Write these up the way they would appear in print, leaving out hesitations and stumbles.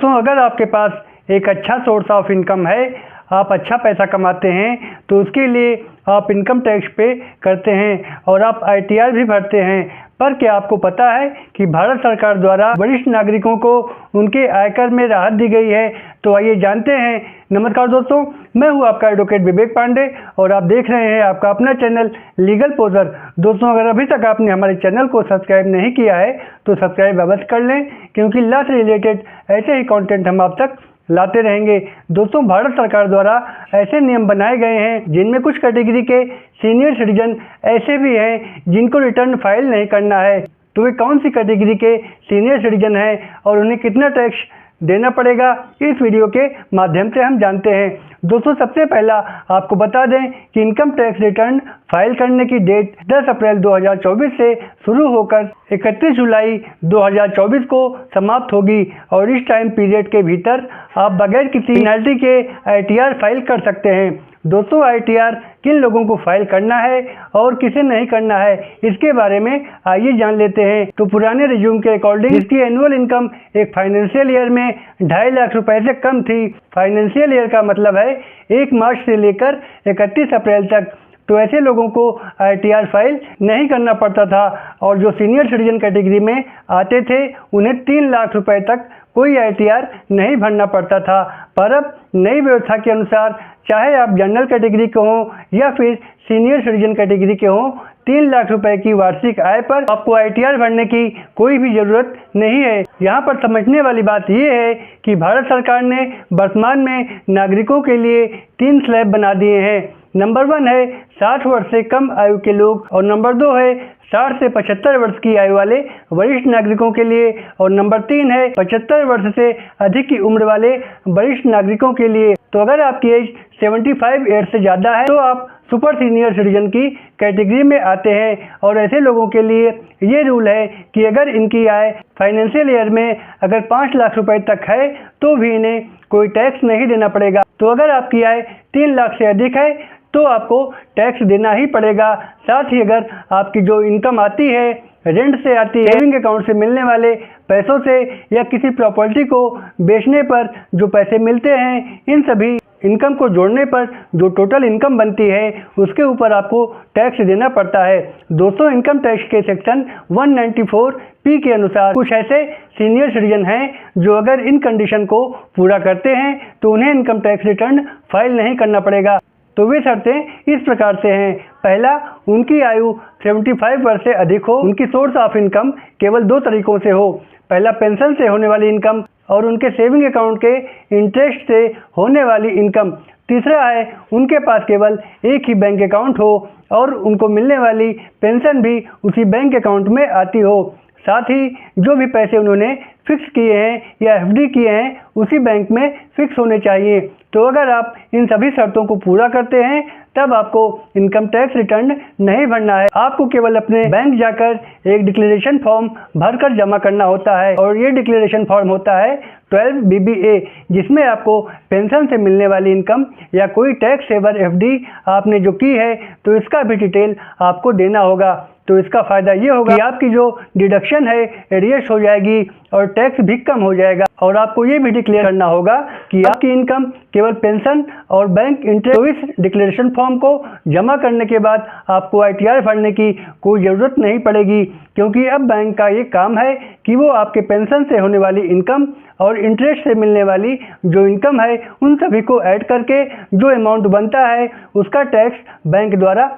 तो अगर आपके पास एक अच्छा सोर्स ऑफ इनकम है, आप अच्छा पैसा कमाते हैं, तो उसके लिए आप इनकम टैक्स पे करते हैं और आप ITR भी भरते हैं। पर क्या आपको पता है कि भारत सरकार द्वारा वरिष्ठ नागरिकों को उनके आयकर में राहत दी गई है? तो आइए जानते हैं। नमस्कार दोस्तों, मैं हूं आपका एडवोकेट विवेक पांडे और आप देख रहे हैं आपका अपना चैनल लीगल पोजर। दोस्तों, अगर अभी तक आपने हमारे चैनल को सब्सक्राइब नहीं किया है तो सब्सक्राइब अवश्य कर लें, क्योंकि लॉ से रिलेटेड ऐसे ही कंटेंट हम आप तक लाते रहेंगे। दोस्तों, भारत सरकार द्वारा ऐसे नियम बनाए गए हैं जिनमें कुछ कैटेगरी के सीनियर सिटीजन ऐसे भी हैं जिनको रिटर्न फाइल नहीं करना है। तो वे कौन सी कैटेगरी के सीनियर सिटीजन हैं और उन्हें कितना टैक्स देना पड़ेगा, इस वीडियो के माध्यम से हम जानते हैं। दोस्तों, सबसे पहला आपको बता दें कि इनकम टैक्स रिटर्न फाइल करने की डेट 10 अप्रैल 2024 से शुरू होकर 31 जुलाई 2024 को समाप्त होगी और इस टाइम पीरियड के भीतर आप बगैर किसी पेनल्टी के ITR फाइल कर सकते हैं। दोस्तों, ITR किन लोगों को फाइल करना है और किसे नहीं करना है, इसके बारे में आइए जान लेते हैं। तो पुराने रिज्यूम के अकॉर्डिंग इसकी एनुअल इनकम एक फाइनेंशियल ईयर में 2.5 लाख रुपए से कम थी। फाइनेंशियल ईयर का मतलब है 1 मार्च से लेकर 31 अप्रैल तक। तो ऐसे लोगों को ITR फाइल नहीं करना पड़ता था और जो सीनियर सिटीजन कैटेगरी में आते थे उन्हें 3 लाख रुपए तक कोई ITR नहीं भरना पड़ता था। पर अब नई व्यवस्था के अनुसार चाहे आप जनरल कैटेगरी के हों या फिर सीनियर सिटीजन कैटेगरी के हों, 3 लाख रुपए की वार्षिक आय पर आपको ITR भरने की कोई भी जरूरत नहीं है। यहाँ पर समझने वाली बात यह है कि भारत सरकार ने वर्तमान में नागरिकों के लिए 3 स्लैब बना दिए हैं। नंबर 1 है 60 वर्ष से कम आयु के लोग और नंबर 2 है 60 से 75 वर्ष की आयु वाले वरिष्ठ नागरिकों के लिए और नंबर 3 है 75 वर्ष से अधिक की उम्र वाले वरिष्ठ नागरिकों के लिए। तो अगर आपकी एज 75 ईयर से ज़्यादा है तो आप सुपर सीनियर सिटीजन की कैटेगरी में आते हैं और ऐसे लोगों के लिए ये रूल है कि अगर इनकी आय फाइनेंशियल ईयर में अगर 5 लाख रुपए तक है तो भी इन्हें कोई टैक्स नहीं देना पड़ेगा। तो अगर आपकी आय 3 लाख से अधिक है तो आपको टैक्स देना ही पड़ेगा। साथ ही अगर आपकी जो इनकम आती है, रेंट से आती है, सेविंग अकाउंट से मिलने वाले पैसों से या किसी प्रॉपर्टी को बेचने पर जो पैसे मिलते हैं, इन सभी इनकम को जोड़ने पर जो टोटल इनकम बनती है उसके ऊपर आपको टैक्स देना पड़ता है। दोस्तों, इनकम टैक्स के सेक्शन 194P के अनुसार कुछ ऐसे सीनियर सिटीजन हैं जो अगर इन कंडीशन को पूरा करते हैं तो उन्हें इनकम टैक्स रिटर्न फाइल नहीं करना पड़ेगा। तो वे शर्तें इस प्रकार से हैं। पहला, उनकी आयु 75 वर्ष से अधिक हो, उनकी सोर्स ऑफ इनकम केवल 2 तरीकों से हो। पहला, पेंशन से होने वाली इनकम और उनके सेविंग अकाउंट के इंटरेस्ट से होने वाली इनकम। तीसरा है उनके पास केवल एक ही बैंक अकाउंट हो और उनको मिलने वाली पेंशन भी उसी बैंक अकाउंट में आती हो। साथ ही जो भी पैसे उन्होंने फिक्स किए हैं या FD किए हैं उसी बैंक में फिक्स होने चाहिए। तो अगर आप इन सभी शर्तों को पूरा करते हैं तब आपको इनकम टैक्स रिटर्न नहीं भरना है। आपको केवल अपने बैंक जाकर एक डिक्लेरेशन फॉर्म भरकर जमा करना होता है और ये डिक्लेरेशन फॉर्म होता है 12BBA, जिसमें आपको पेंशन से मिलने वाली इनकम या कोई टैक्स सेवर FD आपने जो की है तो इसका भी डिटेल आपको देना होगा। तो इसका फ़ायदा ये होगा कि आपकी जो डिडक्शन है एडजस्ट हो जाएगी और टैक्स भी कम हो जाएगा। और आपको ये भी डिक्लेयर करना होगा कि आपकी इनकम केवल पेंशन और बैंक इंटरेस्ट। तो इस डिक्लेरेशन फॉर्म को जमा करने के बाद आपको ITR भरने की कोई ज़रूरत नहीं पड़ेगी, क्योंकि अब बैंक का ये काम है कि वो आपके पेंशन से होने वाली इनकम और इंटरेस्ट से मिलने वाली जो इनकम है उन सभी को ऐड करके जो अमाउंट बनता है उसका टैक्स बैंक द्वारा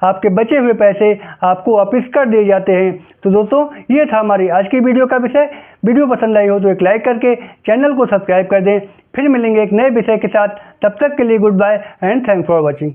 आपके बचे हुए पैसे आपको वापस कर दिए जाते हैं। तो दोस्तों, ये था हमारी आज की वीडियो का विषय। वीडियो पसंद आई हो तो एक लाइक करके चैनल को सब्सक्राइब कर दें। फिर मिलेंगे एक नए विषय के साथ। तब तक के लिए goodbye and thanks for watching.